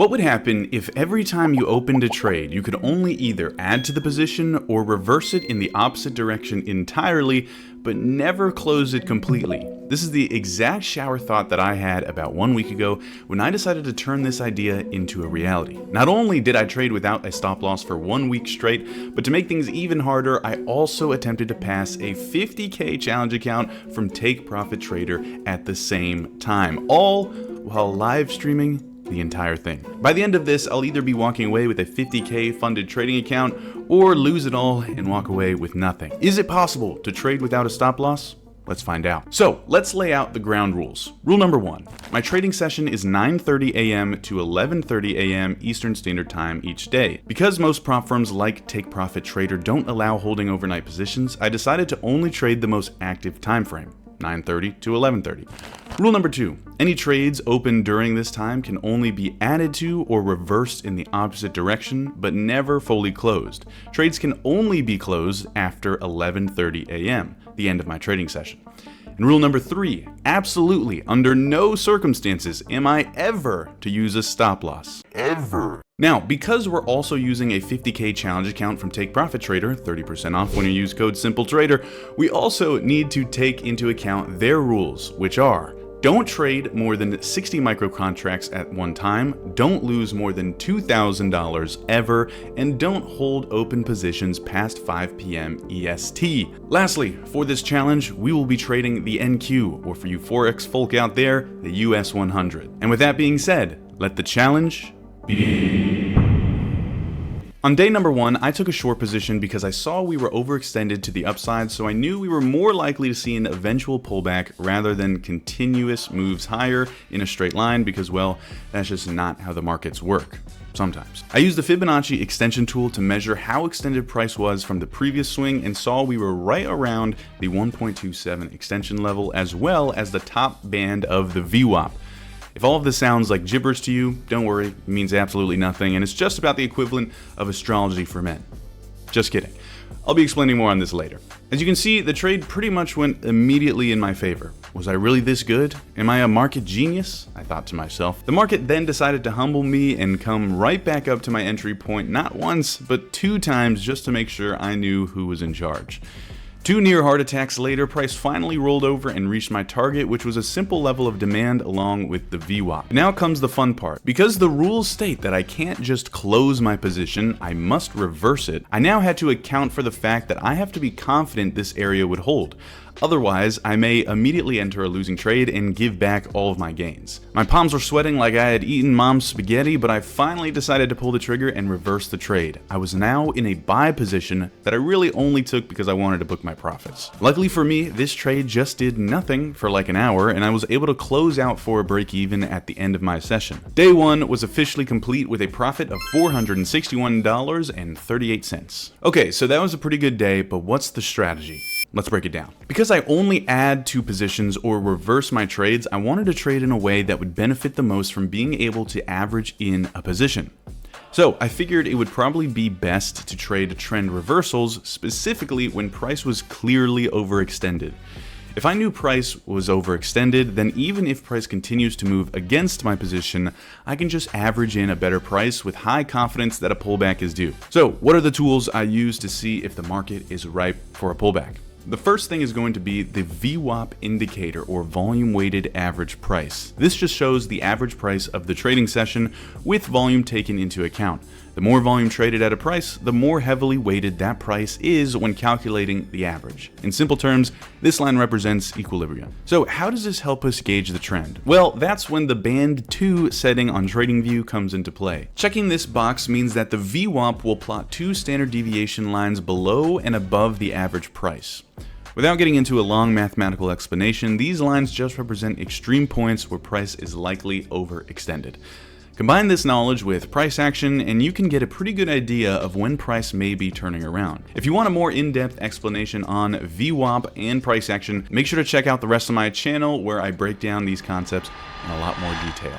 What would happen if every time you opened a trade, you could only either add to the position or reverse it in the opposite direction entirely, but never close it completely? This is the exact shower thought that I had about 1 week ago when I decided to turn this idea into a reality. Not only did I trade without a stop loss for 1 week straight, but to make things even harder, I also attempted to pass a 50K challenge account from Take Profit Trader at the same time, all while live streaming the entire thing. By the end of this, I'll either be walking away with a 50K funded trading account or lose it all and walk away with nothing. Is it possible to trade without a stop loss? Let's find out. So let's lay out the ground rules. Rule number 1, my trading session is 9:30 a.m. to 11:30 a.m. Eastern Standard Time each day. Because most prop firms like Take Profit Trader don't allow holding overnight positions, I decided to only trade the most active time frame, 9:30 to 11:30. Rule number 2, any trades open during this time can only be added to or reversed in the opposite direction, but never fully closed. Trades can only be closed after 11:30 a.m., the end of my trading session. And rule number 3, absolutely, under no circumstances am I ever to use a stop loss. Ever. Now, because we're also using a 50K challenge account from Take Profit Trader, 30% off when you use code SIMPLETRADER, we also need to take into account their rules, which are: don't trade more than 60 micro contracts at one time, don't lose more than $2,000 ever, and don't hold open positions past 5 p.m. EST. Lastly, for this challenge, we will be trading the NQ, or for you Forex folk out there, the US 100. And with that being said, let the challenge begin. On day number 1, I took a short position because I saw we were overextended to the upside, so I knew we were more likely to see an eventual pullback rather than continuous moves higher in a straight line because, well, that's just not how the markets work. Sometimes. I used the Fibonacci extension tool to measure how extended price was from the previous swing and saw we were right around the 1.27 extension level as well as the top band of the VWAP. If all of this sounds like gibberish to you, don't worry, it means absolutely nothing, and it's just about the equivalent of astrology for men. Just kidding. I'll be explaining more on this later. As you can see, the trade pretty much went immediately in my favor. Was I really this good? Am I a market genius? I thought to myself. The market then decided to humble me and come right back up to my entry point not once, but 2 times just to make sure I knew who was in charge. 2 near heart attacks later, price finally rolled over and reached my target, which was a simple level of demand along with the VWAP. Now comes the fun part. Because the rules state that I can't just close my position, I must reverse it, I now had to account for the fact that I have to be confident this area would hold. Otherwise, I may immediately enter a losing trade and give back all of my gains. My palms were sweating like I had eaten mom's spaghetti, but I finally decided to pull the trigger and reverse the trade. I was now in a buy position that I really only took because I wanted to book my profits. Luckily for me, this trade just did nothing for like an hour, and I was able to close out for a break even at the end of my session. Day 1 was officially complete with a profit of $461.38. Okay, so that was a pretty good day, but what's the strategy? Let's break it down. Because I only add to positions or reverse my trades, I wanted to trade in a way that would benefit the most from being able to average in a position. So I figured it would probably be best to trade trend reversals, specifically when price was clearly overextended. If I knew price was overextended, then even if price continues to move against my position, I can just average in a better price with high confidence that a pullback is due. So what are the tools I use to see if the market is ripe for a pullback? The first thing is going to be the VWAP indicator, or volume weighted average price. This just shows the average price of the trading session with volume taken into account. The more volume traded at a price, the more heavily weighted that price is when calculating the average. In simple terms, this line represents equilibrium. So how does this help us gauge the trend? Well, that's when the band 2 setting on TradingView comes into play. Checking this box means that the VWAP will plot 2 standard deviation lines below and above the average price. Without getting into a long mathematical explanation, these lines just represent extreme points where price is likely overextended. Combine this knowledge with price action and you can get a pretty good idea of when price may be turning around. If you want a more in-depth explanation on VWAP and price action, make sure to check out the rest of my channel where I break down these concepts in a lot more detail.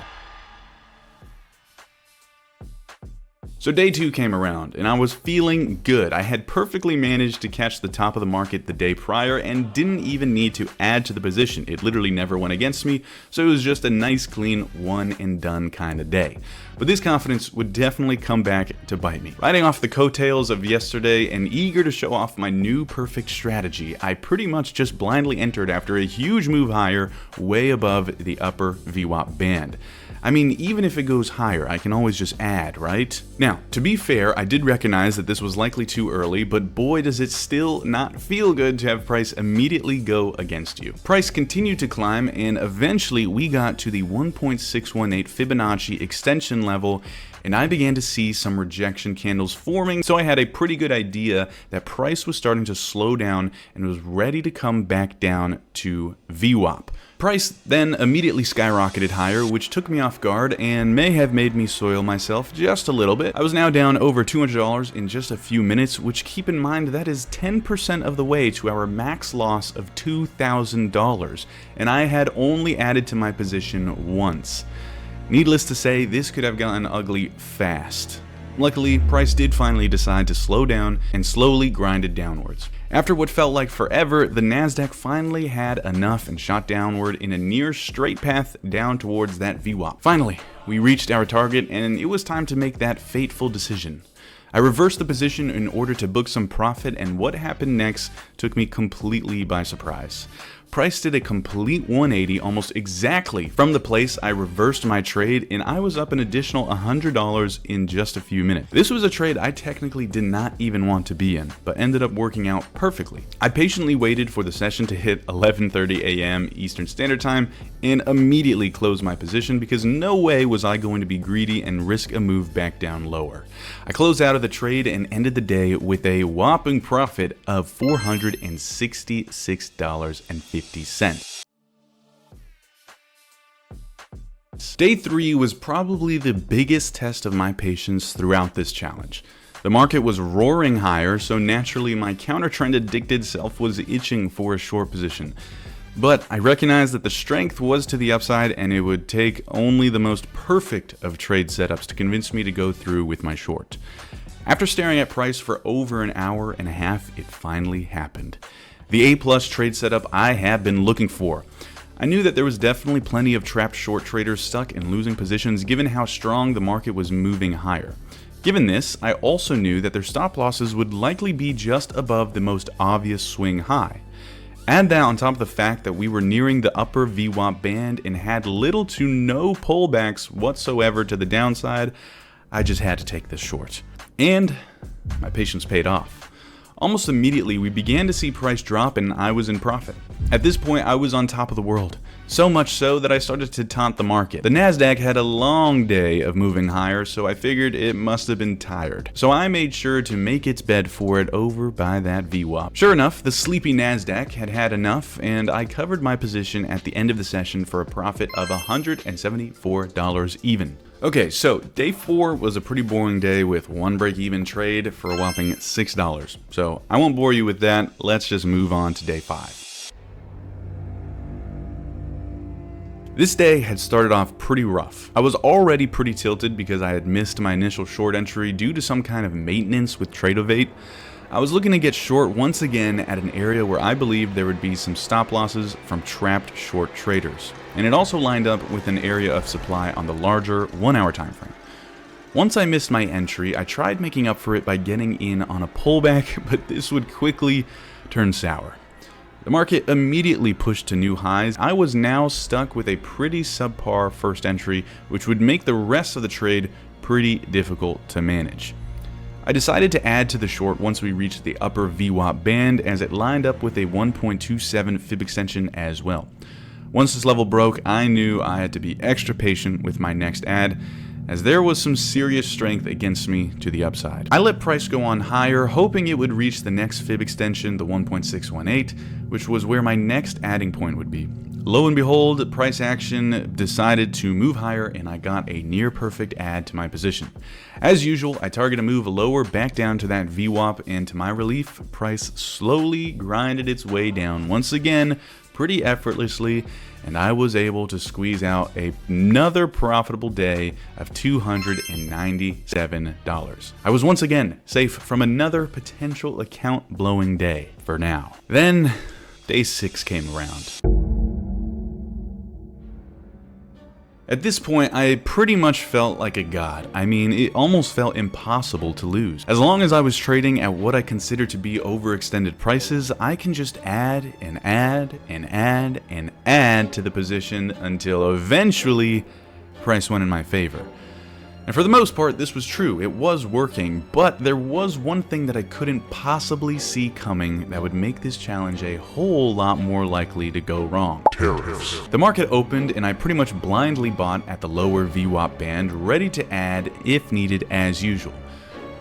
So day 2 came around, and I was feeling good. I had perfectly managed to catch the top of the market the day prior and didn't even need to add to the position. It literally never went against me, so it was just a nice clean one and done kind of day. But this confidence would definitely come back to bite me. Riding off the coattails of yesterday and eager to show off my new perfect strategy, I pretty much just blindly entered after a huge move higher, way above the upper VWAP band. I mean, even if it goes higher, I can always just add, right? Now, to be fair, I did recognize that this was likely too early, but boy does it still not feel good to have price immediately go against you. Price continued to climb, and eventually we got to the 1.618 Fibonacci extension level, and I began to see some rejection candles forming, so I had a pretty good idea that price was starting to slow down and was ready to come back down to VWAP. Price then immediately skyrocketed higher, which took me off guard and may have made me soil myself just a little bit. I was now down over $200 in just a few minutes, which, keep in mind, that is 10% of the way to our max loss of $2,000, and I had only added to my position once. Needless to say, this could have gotten ugly fast. Luckily, price did finally decide to slow down and slowly grinded downwards. After what felt like forever, the Nasdaq finally had enough and shot downward in a near straight path down towards that VWAP. Finally, we reached our target, and it was time to make that fateful decision. I reversed the position in order to book some profit, and what happened next took me completely by surprise. Price did a complete 180 almost exactly from the place I reversed my trade, and I was up an additional $100 in just a few minutes. This was a trade I technically did not even want to be in, but ended up working out perfectly. I patiently waited for the session to hit 11:30 a.m. Eastern Standard Time and immediately closed my position because no way was I going to be greedy and risk a move back down lower. I closed out of the trade and ended the day with a whopping profit of $466.50. Day 3 was probably the biggest test of my patience throughout this challenge. The market was roaring higher, so naturally my counter-trend addicted self was itching for a short position. But I recognized that the strength was to the upside, and it would take only the most perfect of trade setups to convince me to go through with my short. After staring at price for over an hour and a half, it finally happened. The A-plus trade setup I have been looking for. I knew that there was definitely plenty of trapped short traders stuck in losing positions given how strong the market was moving higher. Given this, I also knew that their stop losses would likely be just above the most obvious swing high. Add that on top of the fact that we were nearing the upper VWAP band and had little to no pullbacks whatsoever to the downside, I just had to take this short. And my patience paid off. Almost immediately, we began to see price drop and I was in profit. At this point, I was on top of the world. So much so that I started to taunt the market. The Nasdaq had a long day of moving higher, so I figured it must have been tired. So I made sure to make its bed for it over by that VWAP. Sure enough, the sleepy Nasdaq had had enough, and I covered my position at the end of the session for a profit of $174 even. Okay, so day 4 was a pretty boring day with one break-even trade for a whopping $6. So I won't bore you with that, let's just move on to day 5. This day had started off pretty rough. I was already pretty tilted because I had missed my initial short entry due to some kind of maintenance with Tradeovate. I was looking to get short once again at an area where I believed there would be some stop losses from trapped short traders, and it also lined up with an area of supply on the larger 1-hour time frame. Once I missed my entry, I tried making up for it by getting in on a pullback, but this would quickly turn sour. The market immediately pushed to new highs. I was now stuck with a pretty subpar first entry, which would make the rest of the trade pretty difficult to manage. I decided to add to the short once we reached the upper VWAP band, as it lined up with a 1.27 fib extension as well. Once this level broke, I knew I had to be extra patient with my next add, as there was some serious strength against me to the upside. I let price go on higher, hoping it would reach the next fib extension, the 1.618, which was where my next adding point would be. Lo and behold, price action decided to move higher, and I got a near perfect add to my position. As usual, I target a move lower back down to that VWAP, and to my relief, price slowly grinded its way down once again pretty effortlessly, and I was able to squeeze out another profitable day of $297. I was once again safe from another potential account blowing day for now. Then day 6 came around. At this point, I pretty much felt like a god. I mean, it almost felt impossible to lose. As long as I was trading at what I consider to be overextended prices, I can just add and add and add and add to the position until eventually price went in my favor. And for the most part, this was true. It was working, but there was one thing that I couldn't possibly see coming that would make this challenge a whole lot more likely to go wrong. Tariffs. The market opened and I pretty much blindly bought at the lower VWAP band, ready to add if needed as usual.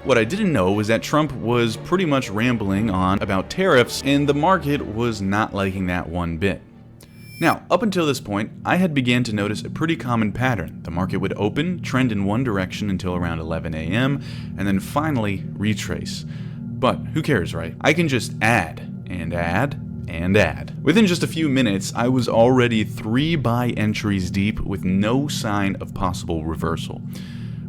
What I didn't know was that Trump was pretty much rambling on about tariffs, and the market was not liking that one bit. Now, up until this point, I had began to notice a pretty common pattern. The market would open, trend in one direction until around 11 a.m., and then finally retrace. But who cares, right? I can just add and add and add. Within just a few minutes, I was already 3 buy entries deep with no sign of possible reversal.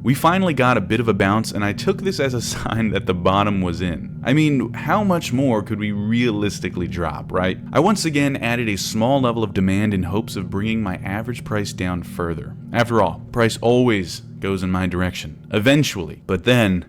We finally got a bit of a bounce, and I took this as a sign that the bottom was in. I mean, how much more could we realistically drop, right? I once again added a small level of demand in hopes of bringing my average price down further. After all, price always goes in my direction, eventually. But then,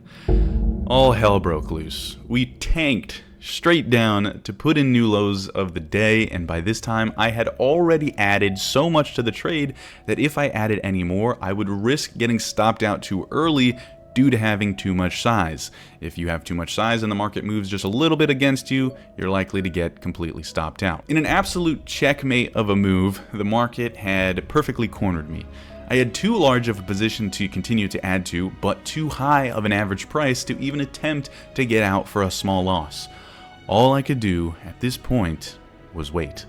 all hell broke loose. We tanked straight down to put in new lows of the day, and by this time I had already added so much to the trade that if I added any more, I would risk getting stopped out too early due to having too much size. If you have too much size and the market moves just a little bit against you, you're likely to get completely stopped out. In an absolute checkmate of a move, the market had perfectly cornered me. I had too large of a position to continue to add to, but too high of an average price to even attempt to get out for a small loss. All I could do at this point was wait.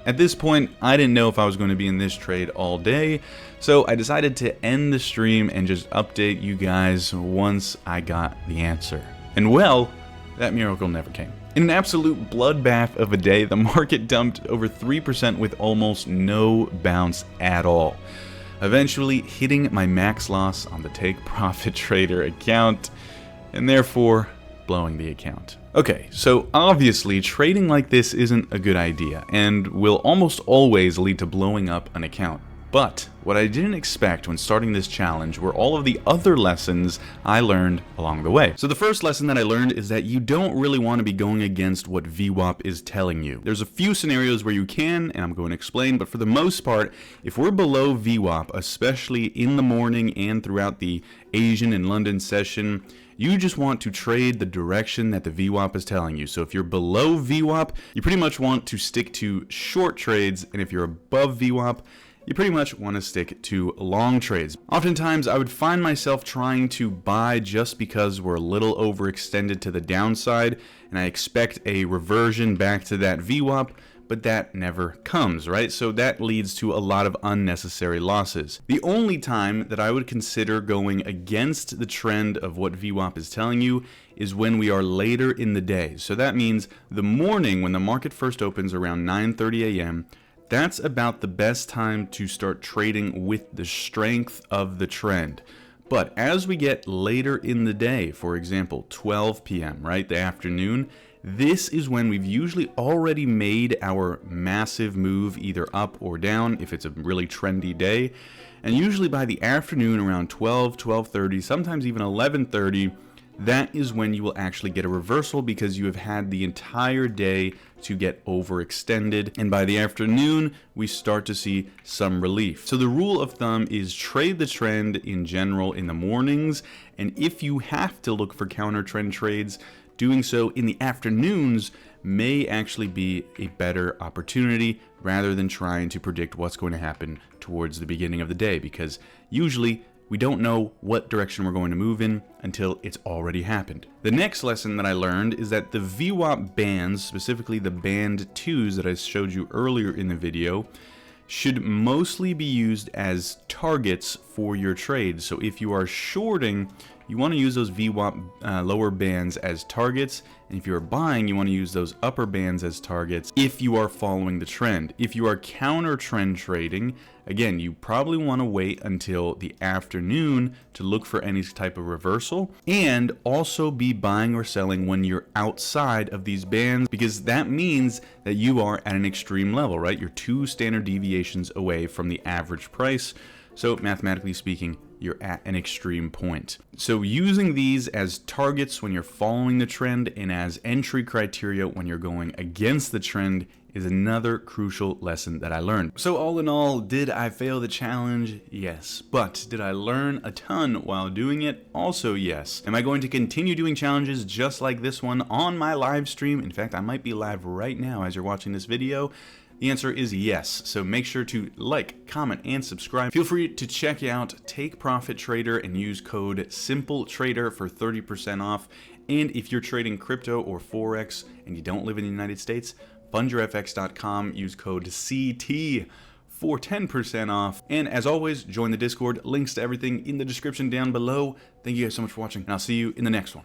At this point, I didn't know if I was going to be in this trade all day, so I decided to end the stream and just update you guys once I got the answer. And well, that miracle never came. In an absolute bloodbath of a day, the market dumped over 3% with almost no bounce at all, eventually hitting my max loss on the Take Profit Trader account, and therefore blowing the account. Okay, so obviously trading like this isn't a good idea and will almost always lead to blowing up an account. But what I didn't expect when starting this challenge were all of the other lessons I learned along the way. So the first lesson that I learned is that you don't really want to be going against what VWAP is telling you. There's a few scenarios where you can, and I'm going to explain, but for the most part, if we're below VWAP, especially in the morning and throughout the Asian and London session, you just want to trade the direction that the VWAP is telling you. So if you're below VWAP, you pretty much want to stick to short trades, and if you're above VWAP, you pretty much want to stick to long trades. Oftentimes, I would find myself trying to buy just because we're a little overextended to the downside, and I expect a reversion back to that VWAP, but that never comes, right? So that leads to a lot of unnecessary losses. The only time that I would consider going against the trend of what VWAP is telling you is when we are later in the day. So that means the morning when the market first opens around 9:30 a.m., that's about the best time to start trading with the strength of the trend. But as we get later in the day, for example, 12 p.m., right, the afternoon, this is when we've usually already made our massive move either up or down if it's a really trendy day. And usually by the afternoon around 12, 12:30, sometimes even 11:30, that is when you will actually get a reversal because you have had the entire day to get overextended, and by the afternoon we start to see some relief. So the rule of thumb is trade the trend in general in the mornings, and if you have to look for counter trend trades, doing so in the afternoons may actually be a better opportunity rather than trying to predict what's going to happen towards the beginning of the day, because usually we don't know what direction we're going to move in until it's already happened. The next lesson that I learned is that the VWAP bands, specifically the band 2s that I showed you earlier in the video, should mostly be used as targets for your trade. So if you are shorting, you want to use those VWAP lower bands as targets, and if you are buying, you want to use those upper bands as targets if you are following the trend. If you are counter trend trading, again, you probably want to wait until the afternoon to look for any type of reversal, and also be buying or selling when you're outside of these bands, because that means that you are at an extreme level, right? You're 2 standard deviations away from the average price. So mathematically speaking, you're at an extreme point. So using these as targets when you're following the trend and as entry criteria when you're going against the trend is another crucial lesson that I learned. So all in all, did I fail the challenge? Yes. But did I learn a ton while doing it? Also yes. Am I going to continue doing challenges just like this one on my live stream? In fact, I might be live right now as you're watching this video. The answer is yes, so make sure to like, comment, and subscribe. Feel free to check out Take Profit Trader and use code SIMPLETRADER for 30% off. And if you're trading crypto or Forex and you don't live in the United States, fundyourfx.com, use code CT for 10% off. And as always, join the Discord. Links to everything in the description down below. Thank you guys so much for watching, and I'll see you in the next one.